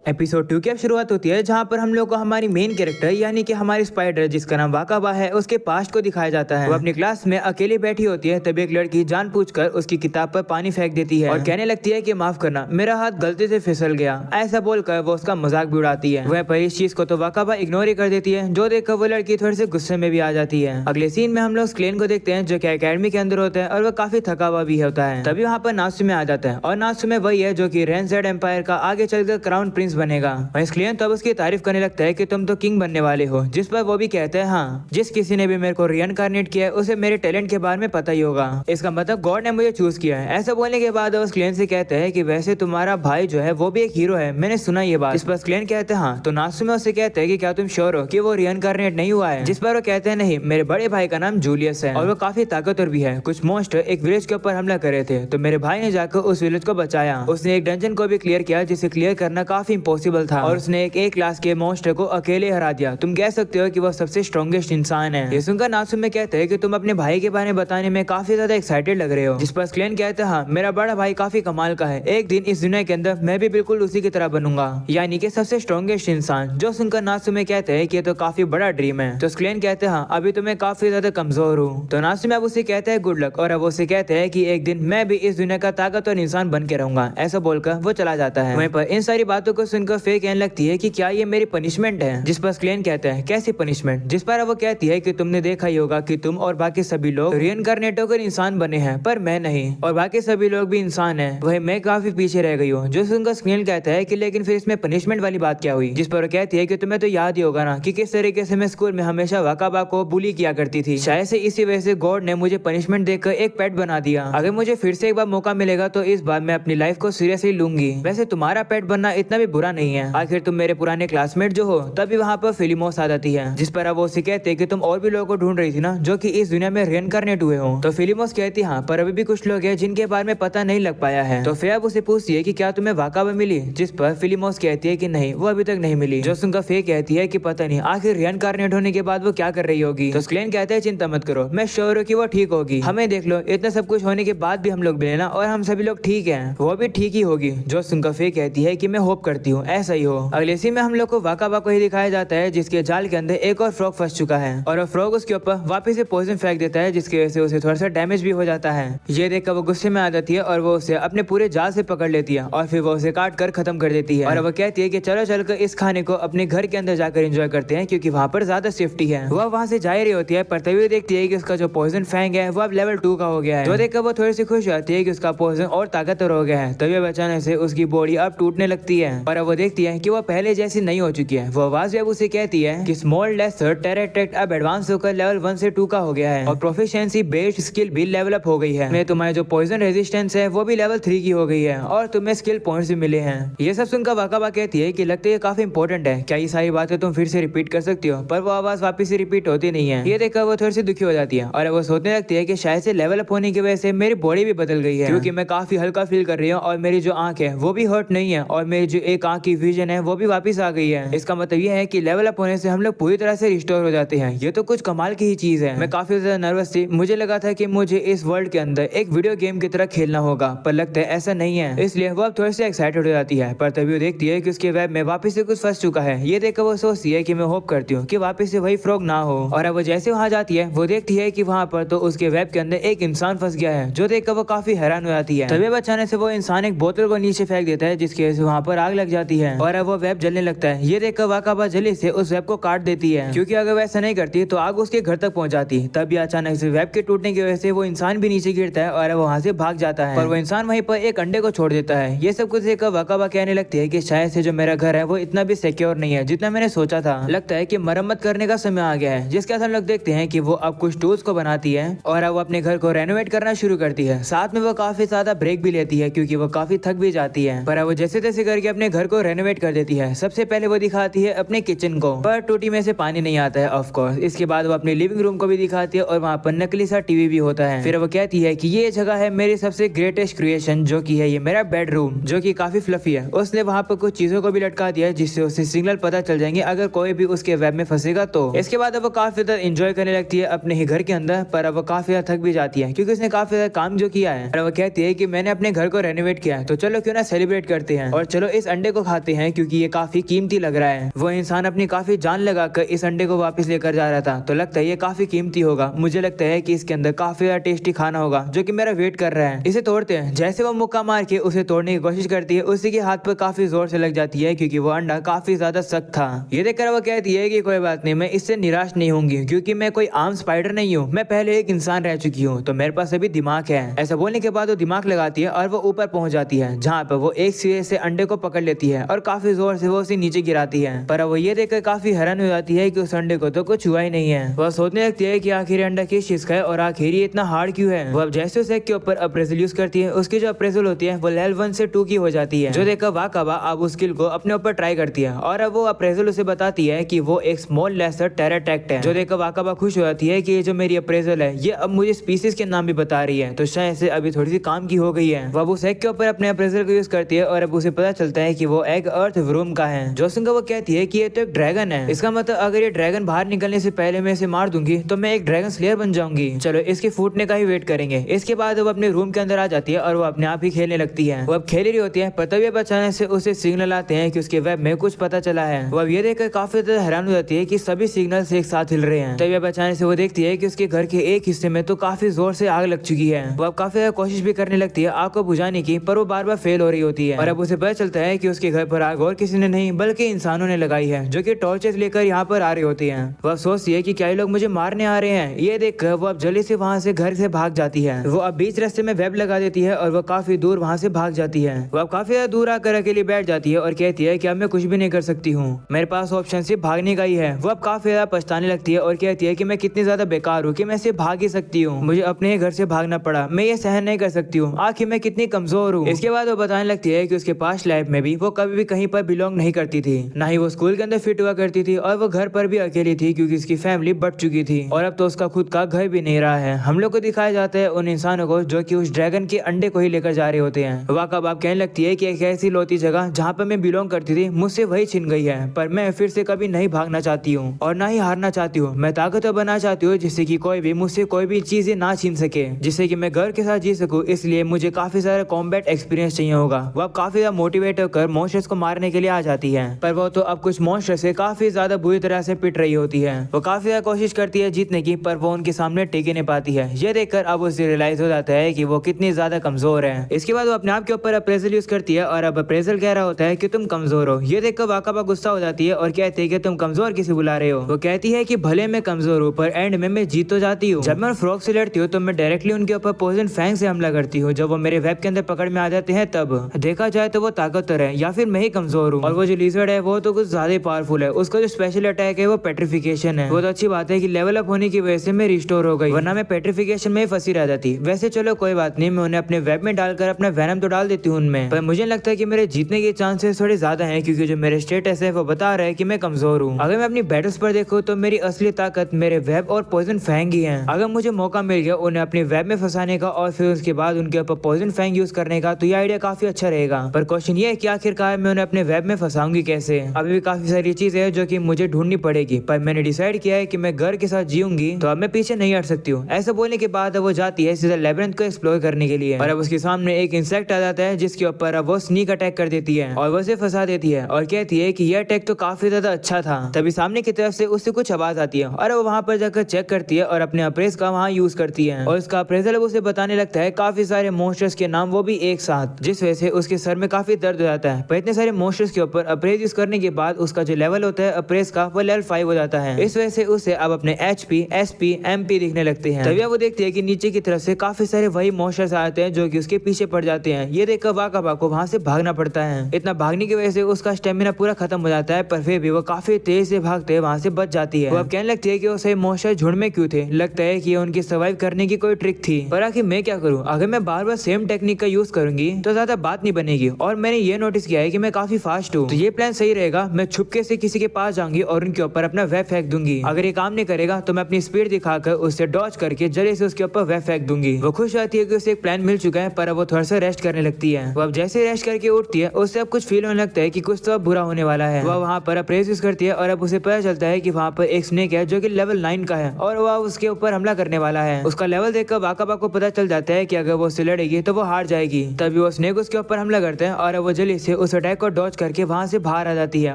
Episode 2 की अब शुरुआत होती है जहां पर हम लोग को हमारी मेन कैरेक्टर यानी कि हमारी स्पाइडर जिसका नाम वाकाबा है उसके पास्ट को दिखाया जाता है। वो अपनी क्लास में अकेली बैठी होती है तभी एक लड़की जानबूझकर उसकी किताब पर पानी फेंक देती है और कहने लगती है कि माफ करना मेरा हाथ गलती से फिसल गया। ऐसा बोलकर वो उसका मजाक भी उड़ाती है। वह पर इस चीज को तो वाकाबा इग्नोर ही कर देती है जो देखकर वो लड़की थोड़ी सी गुस्से में भी आ जाती है। अगले सीन में हम लोग स्क्लेन को देखते हैं जो कि एकेडमी के अंदर होता है और वह काफी थका हुआ भी होता है। तभी वहाँ पर नासुमे आ जाता है और नासुमे वही है जो कि रेंजेड एम्पायर का आगे चलकर क्राउन प्रिंस बनेगा। क्लियन तब उसकी तारीफ करने लगता है कि तुम तो किंग बनने वाले हो, जिस पर वो भी कहते हैं हाँ जिस किसी ने भी मेरे को रिइनकार्नेट किया है उसे मेरे टैलेंट के बारे में पता ही होगा। इसका मतलब गॉड ने मुझे चूज किया है। ऐसा बोलने के बाद उस क्लियन से कहते हैं कि वैसे तुम्हारा भाई जो है वो भी एक हीरो है, मैंने सुना ये बात। इस पर क्लियन कहते हैं हाँ। तो नासुमे उससे कहते हैं कि क्या तुम श्योर हो कि वो रिइनकार्नेट नहीं हुआ है? जिस पर वो कहते हैं नहीं, मेरे बड़े भाई का नाम जूलियस है और वो काफी ताकतवर भी है। कुछ मॉन्स्टर एक विलेज के ऊपर हमला कर रहे थे तो मेरे भाई ने जाकर उस विलेज को बचाया। उसने एक डंजन को भी क्लियर किया जिसे क्लियर करना काफी इम्पॉसिबल था और उसने एक क्लास के मॉन्स्टर को अकेले हरा दिया। तुम कह सकते हो कि वो सबसे स्ट्रॉन्गेस्ट इंसान है। ये सुनकर नासुमे कहते हैं कि तुम अपने भाई के बारे में बताने में काफी ज्यादा एक्साइटेड लग रहे हो। जिस पर क्लेन कहते हैं हाँ मेरा बड़ा भाई काफी कमाल का है, एक दिन इस दुनिया के अंदर मैं भी बिल्कुल उसी की तरह बनूंगा, यानी कि सबसे स्ट्रॉन्गेस्ट इंसान। जो सुनकर नासुमे कहते हैं कि ये तो काफी बड़ा ड्रीम है। तो क्लेन कहते हैं हाँ अभी तो मैं काफी ज्यादा कमजोर हूँ। तो नासुमे अब उसे कहते हैं गुड लक और अब उसे कहते हैं कि एक दिन मैं भी इस दुनिया का ताकतवर इंसान बन के रहूंगा। ऐसा बोलकर वो चला जाता है। वहीं पर इन सारी बातों को सुनकर फेर कहने लगती है कि क्या ये मेरी पनिशमेंट है? जिस पर क्लेन कहते हैं कैसी पनिशमेंट? जिस पर वो कहती है कि तुमने देखा ही होगा कि तुम और बाकी सभी लोग रिइनकार्नेट होकर इंसान बने हैं पर मैं नहीं, और बाकी सभी लोग भी इंसान हैं, वही मैं काफी पीछे रह गई हूँ। जो सुनकर क्लेन कहता है कि लेकिन फिर इसमें पनिशमेंट वाली बात क्या हुई? जिस पर वो कहती है कि तुम्हें तो याद ही होगा ना कि किस तरीके से मैं स्कूल में हमेशा वाकाबा को बुली किया करती थी। शायद से इसी वजह से गॉड ने मुझे पनिशमेंट देकर एक पेट बना दिया। अगर मुझे फिर से एक बार मौका मिलेगा तो इस बार मैं अपनी लाइफ को सीरियसली लूंगी। वैसे तुम्हारा पेट बनना इतना भी बुरा नहीं है, आखिर तुम मेरे पुराने क्लासमेट जो हो। तभी वहाँ पर फिलिमोस आ जाती है जिस पर वो उसे कहते हैं कि तुम और भी लोगों को ढूंढ रही थी ना जो कि इस दुनिया में रिइनकार्नेट हुए हो। तो फिलिमोस कहती हाँ पर अभी भी कुछ लोग हैं जिनके बारे में पता नहीं लग पाया है। तो फिर अब उसे पूछती है कि क्या तुम्हें वाकाबा मिली? जिस पर फिलिमोस कहती है कि नहीं वो अभी तक नहीं मिली। जो सुनकर फे कहती है कि पता नहीं आखिर रिइनकार्नेट होने के बाद वो क्या कर रही होगी। तो क्लेन कहते हैं चिंता मत करो, मैं श्योर हूँ कि वो ठीक होगी। हमें देख लो इतना सब कुछ होने के बाद भी हम लोग मिले ना और हम सभी लोग ठीक है, वो भी ठीक ही होगी। जो सुनकर फे कहती है कि मैं होप करती हूँ ऐसा ही हो। अगले सीन में हम लोग को वाकाबा को ही दिखाया जाता है जिसके जाल के अंदर एक और फ्रॉग फंस चुका है और वो फ्रॉग उसके ऊपर वापस से पॉइजन फेंक देता है जिसकी वजह से उसे थोड़ा सा डैमेज भी हो जाता है। ये देखकर वो गुस्से में आ जाती है और वो उसे अपने पूरे जाल से पकड़ लेती है और फिर वो उसे काट कर खत्म कर देती है। और वो कहती है कि चलो चलकर इस खाने को अपने घर के अंदर जाकर एंजॉय करते हैं क्योंकि वहाँ पर ज्यादा सेफ्टी है। वह वहाँ से जा रही होती है पर तभी देखती है कि उसका जो पॉइजन फैंग है वो अब लेवल 2 का हो गया है। तो देखकर वो थोड़ी सी खुश होती है कि उसका पॉइजन और ताकतवर हो गया है। तभी अचानक से उसकी बॉडी अब टूटने लगती है और अब वो देखती है कि वो पहले जैसी नहीं हो चुकी है। वो आवाज अब उसे कहती है कि स्मॉल लेसर टेरेट्रैक्ट अब एडवांस होकर लेवल 1 से 2 का हो गया है और प्रोफिशिएंसी बेस्ड स्किल भी लेवल अप हो गई है। मैं तुम्हारे जो पॉइजन रेजिस्टेंस है वो भी लेवल 3 की हो गई है और तुम्हें स्किल पॉइंट्स भी मिले हैं। ये सब सुनकर वाकाबा कहती है कि लगता है ये काफी इंपॉर्टेंट है, क्या ये सारी बातें तुम फिर से रिपीट कर सकती हो? पर वो आवाज वापस से रिपीट होती नहीं है। ये देखकर वो थोड़ी सी दुखी हो जाती है और वो सोचने लगती है कि शायद से लेवल अप होने की वजह से मेरी बॉडी भी बदल गई है क्योंकि मैं काफी हल्का फील कर रही हूँ और मेरी जो आंख है वो भी हर्ट नहीं है और मेरी जो एक आंख की विजन है वो भी वापस आ गई है। इसका मतलब ये है कि लेवल अप होने से हम लोग पूरी तरह से रिस्टोर हो जाते हैं। ये तो कुछ कमाल की ही चीज है। मैं काफी ज्यादा नर्वस थी, मुझे लगा था कि मुझे इस वर्ल्ड के अंदर एक वीडियो गेम की तरह खेलना होगा पर लगता है ऐसा नहीं है, इसलिए वो अब थोड़ी सी एक्साइटेड हो जाती है। पर तभी वो देखती है कि उसके वेब में वापस से कुछ फंस चुका है। ये देखकर वो सोचती है कि मैं होप करती हूँ कि वापस से वही फ्रॉग ना हो। और अब वो जैसे वहां जाती है वो देखती है कि वहां पर तो उसके वेब के अंदर एक इंसान फंस गया है जो देखकर वो काफी हैरान हो जाती है। तभी अचानक से वो इंसान एक बोतल को नीचे फेंक देता है जिसकी वजह से वहां पर आग लग जाती है और अब वो वेब जलने लगता है। ये देखकर वाकाबा जल्दी से उस वेब को काट देती है क्योंकि अगर वैसा नहीं करती तो आग उसके घर तक पहुंच जाती। तभी अचानक से वेब के टूटने की वजह से वो इंसान भी नीचे गिरता है और वहां से भाग जाता है और वो इंसान वहीं पर एक अंडे को छोड़ देता है। ये सब कुछ देखकर वाकाबा कहने लगती है कि शायद से जो मेरा घर है वो इतना भी सिक्योर नहीं है जितना मैंने सोचा था। लगता है कि मरम्मत करने का समय आ गया है। जिसके साथ हम लोग देखते हैं कि वो अब कुछ टूल्स को बनाती है और अब वो अपने घर को रेनोवेट करना शुरू करती है। साथ में वो काफी ज्यादा ब्रेक भी लेती है क्योंकि वो काफी थक भी जाती है पर वो जैसे तैसे करके अपने घर को रेनोवेट कर देती है। सबसे पहले वो दिखाती है अपने किचन को पर टूटी में से पानी नहीं आता है ऑफ कोर्स। इसके बाद वो अपने लिविंग रूम को भी दिखाती है और वहाँ पर नकली सा टीवी भी होता है। फिर वो कहती है कि ये जगह है मेरी सबसे ग्रेटेस्ट क्रिएशन जो की है ये मेरा बेडरूम जो की काफी फ्लफी है। उसने वहाँ पर कुछ चीजों को भी लटका दिया है जिससे उसे सिग्नल पता चल जाएंगे अगर कोई भी उसके वेब में फंसेगा तो। इसके बाद अब वो काफी ज्यादा एंजॉय करने लगती है अपने ही घर के अंदर पर अब वो काफी ज्यादा थक भी जाती है क्योंकि उसने काफी ज्यादा काम जो किया है। और वो कहती है कि मैंने अपने घर को रेनोवेट किया है तो चलो क्यों ना सेलिब्रेट करते हैं और चलो इस अंडे अंडे को खाते हैं क्योंकि ये काफी कीमती लग रहा है। वो इंसान अपनी काफी जान लगाकर इस अंडे को वापस लेकर जा रहा था, तो लगता है ये काफी कीमती होगा। मुझे लगता है कि इसके अंदर काफी ज्यादा टेस्टी खाना होगा जो कि मेरा वेट कर रहा है। इसे तोड़ते हैं। जैसे वो मुक्का मार के उसे तोड़ने की कोशिश करती है, उसी के हाथ पर काफी जोर से लग जाती है क्योंकि वो अंडा काफी ज्यादा सख्त था। ये देखकर वो कहती है कि कोई बात नहीं, मैं इससे निराश नहीं होंगी क्योंकि मैं कोई आम स्पाइडर नहीं हूँ, मैं पहले एक इंसान रह चुकी हूँ, तो मेरे पास अभी दिमाग है। ऐसा बोलने के बाद वो दिमाग लगाती है और वो ऊपर पहुंच जाती है, जहाँ पर वो एक सिरे से अंडे को पकड़ लेती है और काफी जोर से वो उसे नीचे गिराती है। पर वो ये देखकर काफी हैरान हो जाती है कि उस अंडे को तो कुछ हुआ ही नहीं है। वह सोचने लगती है कि आखिर अंडा किस चीज का है और आखिर ये इतना हार्ड क्यों है। वो अब जैसे उस एग के ऊपर अप्रेजल यूज करती है, उसकी जो अप्रेजल होती है वो लेवल 1 से 2 की हो जाती है, जो देखकर वाकाबा अब उस स्किल को अपने ऊपर ट्राई करती है और अब वो अप्रेजल उसे बताती है कि वो एक स्मॉल लेसर टेराटैक्ट है, जो देखकर वाकाबा खुश हो जाती है कि ये जो मेरी अप्रेजल है ये अब मुझे स्पीसीज के नाम भी बता रही है, तो शायद से अभी थोड़ी सी काम की हो गई है। वो अब उस एग के ऊपर अपने अप्रेजल को यूज करती है और अब उसे पता चलता है कि वो एग अर्थ वरूम का है। जोसिंग वो कहती है कि ये तो एक ड्रैगन है, इसका मतलब अगर ये ड्रैगन बाहर निकलने से पहले मैं इसे मार दूंगी तो मैं एक ड्रैगन स्लेयर बन जाऊंगी। चलो इसके फूटने का ही वेट करेंगे। इसके बाद वो अपने रूम के अंदर आ जाती है और वो अपने आप ही खेलने लगती है। वो अब खेल रही होती है, पर तभी अचानक से उसे सिग्नल आते हैं कि उसके वेब में कुछ पता चला है। वो अब ये देखकर काफी ज्यादा हैरान हो जाती है कि सभी सिग्नल्स एक साथ हिल रहे हैं। तभी अब अचानक से वो देखती है कि उसके घर के एक हिस्से में तो काफी जोर से आग लग चुकी है। वो अब काफी ज्यादा कोशिश भी करने लगती है आग को बुझाने की, पर वो बार बार फेल हो रही होती है। और अब उसे पता चलता है कि उसके घर पर आग और किसी ने नहीं बल्कि इंसानों ने लगाई है, जो कि टॉर्चेस लेकर यहाँ पर आ रही होती हैं। वह सोचती है कि क्या ये लोग मुझे मारने आ रहे हैं। ये देखकर वो अब जल्दी से वहाँ से घर से भाग जाती है। वो अब बीच रास्ते में वेब लगा देती है और वो काफी दूर वहाँ से भाग जाती है। वो अब काफी ज्यादा दूर आकर अकेली बैठ जाती है और कहती है कि अब मैं कुछ भी नहीं कर सकती हूँ, मेरे पास ऑप्शन सिर्फ भागने का ही है। वो अब काफी ज्यादा पछताने लगती है और कहती है कि मैं कितनी ज्यादा बेकार हूँ कि मैं सिर्फ भाग ही सकती हूँ, मुझे अपने घर से भागना पड़ा, मैं ये सहन नहीं कर सकती हूँ, आखिर मैं कितनी कमजोर हूँ। इसके बाद वो बताने लगती है कि उसके पास्ट लाइफ में भी वो कभी भी कहीं पर बिलोंग नहीं करती थी, ना ही वो स्कूल के अंदर फिट हुआ करती थी और वो घर पर भी अकेली थी क्योंकि उसकी फैमिली बढ़ चुकी थी और अब तो उसका खुद का घर भी नहीं रहा है। हम लोग को दिखाया जाता है उन इंसानों को जो कि उस ड्रैगन के अंडे को ही लेकर जा रहे होते हैं। वाका बाप कहने लगती है कि एक ऐसी लौती जगह जहाँ पर मैं बिलोंग करती थी मुझसे वही छिन गई है, पर मैं फिर से कभी नहीं भागना चाहती हूँ और ना ही हारना चाहती हूँ। मैं ताकतवर बनना चाहती हूँ जिससे कि कोई भी मुझसे कोई भी चीजें ना छीन सके, जिससे कि मैं घर के साथ जी सकूँ। इसलिए मुझे काफी सारा कॉम्बैट एक्सपीरियंस चाहिए होगा। वो अब काफी ज्यादा मोटिवेट होकर मॉन्स्टर्स को मारने के लिए आ जाती है, पर वो तो अब कुछ मॉन्स्टर से काफी ज्यादा बुरी तरह से पिट रही होती है। वो काफी ज्यादा कोशिश करती है जीतने की, पर वो उनके सामने टिक नहीं पाती है। ये देखकर अब उसे रियलाइज हो जाता है कि वो कितनी ज्यादा कमजोर है। इसके बाद वो अपने आप के ऊपर अप्रेजल यूज करती है और अब अप्रेजल कह रहा होता है कि तुम कमजोर हो। ये देखकर वाकाबा गुस्सा हो जाती है और कहती है कि तुम कमजोर किसे बुला रहे हो। वो कहती है कि भले मैं कमजोर हूँ पर एंड में मैं जीत तो जाती हूँ। जब मैं फ्रॉग से लड़ती हूँ तो मैं डायरेक्टली उनके ऊपर पॉइजन फैंग से हमला करती हूँ। जब वो मेरे वेब के अंदर पकड़ में आ जाते हैं तब देखा जाए तो वो ताकतवर है या फिर मैं ही कमजोर हूँ। और वो जो लिजर्ड है वो तो कुछ ज्यादा पावरफुल है, उसका जो स्पेशल अटैक है वो पेट्रिफिकेशन है। वो तो अच्छी बात है कि लेवल अप होने की वजह से मैं रिस्टोर हो गई, वरना मैं पेट्रिफिकेशन में ही फंसी रह जाती। वैसे चलो कोई बात नहीं, मैं उन्हें अपने वेब में डालकर अपना वेनम तो डाल देती हूँ उनमें, पर मुझे लगता है कि मेरे जीतने के चांसेस थोड़े ज्यादा है क्योंकि जो मेरे स्टेटस है वो बता रहा है कि मैं कमजोर हूँ। अगर मैं अपनी बैटल्स पर देखूँ तो मेरी असली ताकत मेरे वेब और पॉइजन फैंग ही है। अगर मुझे मौका मिल गया उन्हें अपने वेब में फंसाने का और फिर उसके बाद उनके ऊपर पॉइजन फैंग यूज करने का, तो ये आइडिया काफी अच्छा रहेगा। पर क्वेश्चन ये है कि आखिरकार मैं उन्हें अपने वेब में फंसाऊंगी कैसे। अभी भी काफी सारी चीजें हैं जो कि मुझे ढूंढनी पड़ेगी, पर मैंने डिसाइड किया है कि मैं घर के साथ जीऊंगी, तो अब मैं पीछे नहीं हट सकती हूँ। ऐसा बोलने के बाद वो जाती है सीधा लेबिरिंथ को एक्सप्लोर करने के लिए, और अब उसके सामने एक इंसेक्ट आ जाता है जिसके ऊपर अब वो स्नीक अटैक कर देती है और वो उसे फंसा देती है और कहती है कि यह अटैक तो काफी ज्यादा अच्छा था। तभी सामने की तरफ से उससे कुछ आवाज आती है और वो वहां पर जाकर चेक करती है और अपने अप्रेस का वहां यूज करती है और उसका अप्रेजल उसे बताने लगता है काफी सारे मॉन्स्टर्स के नाम, वो भी एक साथ, जिस वजह से उसके सर में काफी दर्द हो जाता है। पर इतने सारे मॉन्स्टर्स के ऊपर अप्रेस यूज करने के बाद उसका जो लेवल होता है अप्रेस का वो लेवल 5 हो जाता है। इस वजह से उसे अब अपने HP, SP, MP दिखने लगते हैं। तभी वो देखती है कि नीचे की तरफ से काफी सारे वही मॉन्स्टर्स आते हैं जो कि उसके पीछे पड़ जाते हैं। ये देखकर वाकाबा को वहां से भागना पड़ता है। इतना भागने की वजह से उसका स्टेमिना पूरा खत्म हो जाता है, पर फिर भी वो काफी तेज से भागते वहां से बच जाती है। वो अब कहने लगती है कि वो सही मॉन्स्टर झुंड में क्यों थे, लगता है कि उनकी सर्वाइव करने की कोई ट्रिक थी। पर आखिर मैं क्या करूं, अगर मैं बार बार सेम टेक्निक का यूज करूंगी तो ज्यादा बात नहीं बनेगी। और मैंने ये नोटिस किया है कि मैं काफी फास्ट हूँ, तो ये प्लान सही रहेगा। मैं छुपके से किसी के पास जाऊंगी और उनके ऊपर अपना वेब फेंक दूंगी। अगर ये काम नहीं करेगा तो मैं अपनी स्पीड दिखाकर उससे डॉज करके जल्दी से उसके ऊपर वेब फेंक दूंगी। वो खुश रहती है कि उसे एक प्लान मिल चुका है, पर वो थोड़ा सा रेस्ट करने लगती है। वो अब जैसे रेस्ट करके उठती है उससे अब कुछ फील होने लगता है कि कुछ तो अब बुरा होने वाला है। वह वहाँ पर अप्रेस यूज करती है और अब उसे पता चलता है कि वहाँ पर एक स्नेक है जो कि लेवल 9 का है और वह उसके ऊपर हमला करने वाला है। उसका लेवल देखकर वाकाबा को पता चल जाता है कि अगर वो उससे लड़ेगी तो वो हार जाएगी। तभी वो स्नेक उसके ऊपर हमला करते हैं और वो जल्दी से उस अटैक को डॉज करके वहाँ से बाहर आ जाती है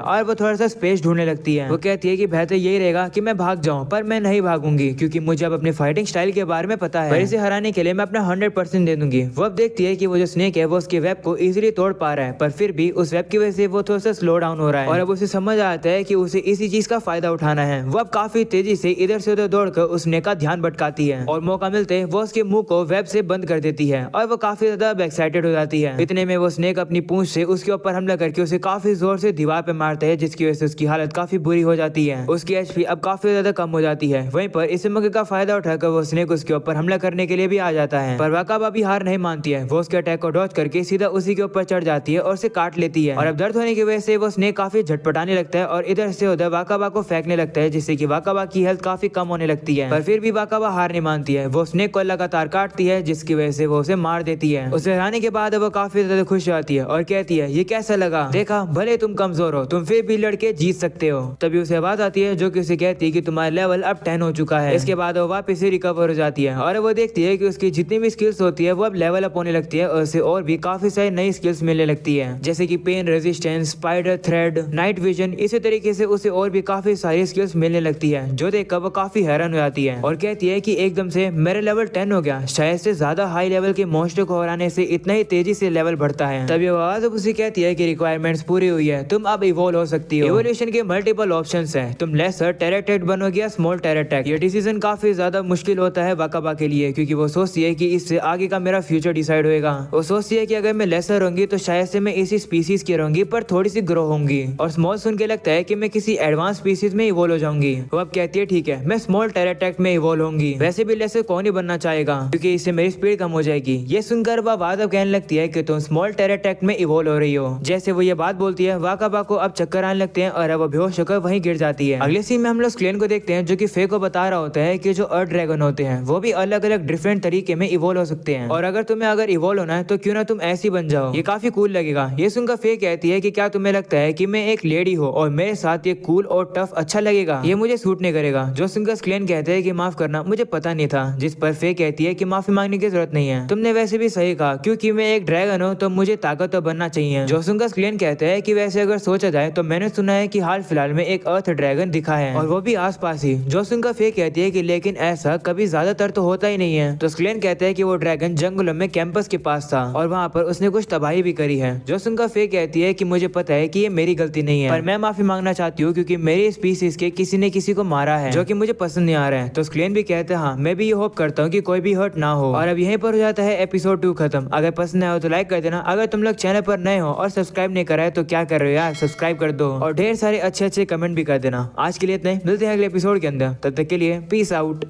और वो थोड़ा सा स्पेस ढूंढने लगती है। वो कहती है कि बेहतर यही रहेगा कि मैं भाग जाऊं, पर मैं नहीं भागूंगी क्योंकि मुझे अब अपने फाइटिंग स्टाइल के बारे में पता है, पर इसे हराने के लिए मैं अपना 100% दे दूंगी। वो अब देखती है कि वो जो स्नेक है वो उसके वेब को इजीली तोड़ पा रहा है, पर फिर भी उस वेब की वजह से वो थोड़ा सा स्लो डाउन हो रहा है और अब उसे समझ आता है कि उसे इसी चीज का फायदा उठाना है। वो अब काफी तेजी से इधर से उधर दौड़कर उस स्नेक का ध्यान भटकाती है और मौका मिलते वो उसके मुंह को वेब से बंद कर देती है और वो काफी ज्यादा एक्साइटेड हो जाती है। इतने में वो स्नेक अपनी पूंछ से उसके ऊपर हमला करके उसे काफी जोर से दीवार पे मारता है, जिसकी वजह से उसकी हालत काफी बुरी हो जाती है। उसकी एचपी अब काफी ज्यादा कम हो जाती है। वहीं पर इस मौके का फायदा उठाकर वो स्नेक उसके ऊपर हमला करने के लिए भी आ जाता है, पर वाकाबा भी हार नहीं मानती है। वो उसके अटैक को डॉज करके सीधा उसी के ऊपर चढ़ जाती है और उसे काट लेती है और अब दर्द होने की वजह से वो स्नेक काफी झटपटाने लगता है और इधर से उधर वाकाबा को फेंकने लगता है, जिससे कि वाकाबा की हेल्थ काफी कम होने लगती है। पर फिर भी वाकाबा हार नहीं मानती है। वो स्नेक को लगातार काटती है, जिसकी वजह से वो उसे मार देती है। उसे हराने के बाद वो काफी ज्यादा खुश होती है और कहती है ये कैसा लगा, देखा भले तुम कमजोर हो तुम फिर भी लड़के जीत सकते हो। तभी उसे आवाज आती है जो कि उसे कहती है कि तुम्हारा लेवल अब 10 हो चुका है। इसके बाद वो वापस से रिकवर हो जाती है और वो देखती है कि उसकी जितनी भी स्किल्स होती है वो अब लेवल अप होने लगती है और उसे और भी काफी सारी नई स्किल्स मिलने लगती है, जैसे कि pain resistance, spider thread, night vision. इसी तरीके से उसे और भी काफी सारी स्किल्स मिलने लगती है, जो देखकर वो काफी हैरान हो जाती है और कहती है कि एकदम से मेरा लेवल 10 हो गया, शायद से ज्यादा हाई लेवल के मॉन्स्टर को हराने से इतना ही तेजी से लेवल बढ़ता है। तभी वो आवाज उसे कहती है कि रिक्वायरमेंट्स पूरी हुई है, तुम अब इवॉल्व हो सकती हो। इवोल्यूशन के मल्टीपल ऑप्शंस हैं, तुम लेसर टेराटेट बनोगे या स्मॉल टेराटेट। ये डिसीजन काफी ज्यादा मुश्किल होता है वाकाबा के लिए, क्योंकि वो सोचती है कि इससे आगे का मेरा फ्यूचर डिसाइड होएगा। वो सोचती है कि अगर मैं लेसर होंगी तो शायद से मैं इसी स्पीसीज की रहूंगी पर थोड़ी सी ग्रो होंगी, और स्मॉल सुन के लगता है कि मैं किसी एडवांस स्पीसीज में इवॉल्व हो जाऊंगी। वो अब कहती है ठीक है मैं स्मॉल टेराटेट में इवॉल्व होंगी, वैसे भी लेसर कौन ही बनना चाहेगा क्योंकि इससे मेरी स्पीड कम हो जाएगी। ये सुनकर वह बाद कहने लगती है कि तुम स्मॉल टेराटेट में इवॉल्व हो रही हो। जैसे वो ये बात बोलती है वाकाबा को अब चक्कर आने लगते हैं और अब वो बेहोश होकर वहीं गिर जाती है। अगले सीन में हम लोग स्क्लेन को देखते हैं जो कि फे को बता रहा होता है कि जो अर्थ ड्रैगन होते हैं वो भी अलग अलग डिफरेंट तरीके में इवॉल्व हो सकते हैं, और अगर तुम्हें अगर इवॉल्व होना है तो क्यों ना तुम ऐसी बन जाओ, ये काफी कूल लगेगा। ये सुनकर फे कहती है कि क्या तुम्हें लगता है कि मैं एक लेडी हो और मेरे साथ ये कूल और टफ अच्छा लगेगा, ये मुझे सूट नहीं करेगा। जो सुनकर स्क्लेन कहते हैं कि माफ करना मुझे पता नहीं था, जिस पर फे कहती है कि माफी मांगने की जरूरत नहीं है, तुमने वैसे भी सही कहा क्योंकि मैं एक ड्रैगन हूँ तो मुझे ताकतवर बनना चाहिए। जो सुनकर स्क्लेन कहते हैं कि वैसे अगर सोचा जाए तो मैंने सुना है कि हाल फिलहाल में एक अर्थ ड्रैगन दिखा है और वो भी आसपास ही। जो सुनकर फे कहती है कि लेकिन ऐसा कभी ज्यादातर तो होता ही नहीं है। तो स्क्लेन कहते हैं कि वो ड्रैगन जंगलों में कैंपस के पास था और वहाँ पर उसने कुछ तबाही भी करी है। जो सुनकर फे कहती है कि मुझे पता है कि ये मेरी गलती नहीं है, पर मैं माफी मांगना चाहती हूँ क्योंकि मेरी स्पीसीज के किसी ने किसी को मारा है जो कि मुझे पसंद नहीं आ रहा है। तो स्क्लेन भी कहते हैं हाँ मैं भी ये होप करता हूँ कि कोई भी हर्ट ना हो। और अब यहीं पर हो जाता है एपिसोड 2 खत्म। अगर पसंद आया हो तो लाइक कर देना, अगर तुम लोग चैनल पर नए हो और सब्सक्राइब नहीं करा है तो क्या कर रहे हो यार, सब्सक्राइब कर दो और ढेर सारे अच्छे अच्छे कमेंट भी कर देना। आज के लिए इतना ही, मिलते हैं अगले एपिसोड के अंदर, तब तक के लिए पीस आउट।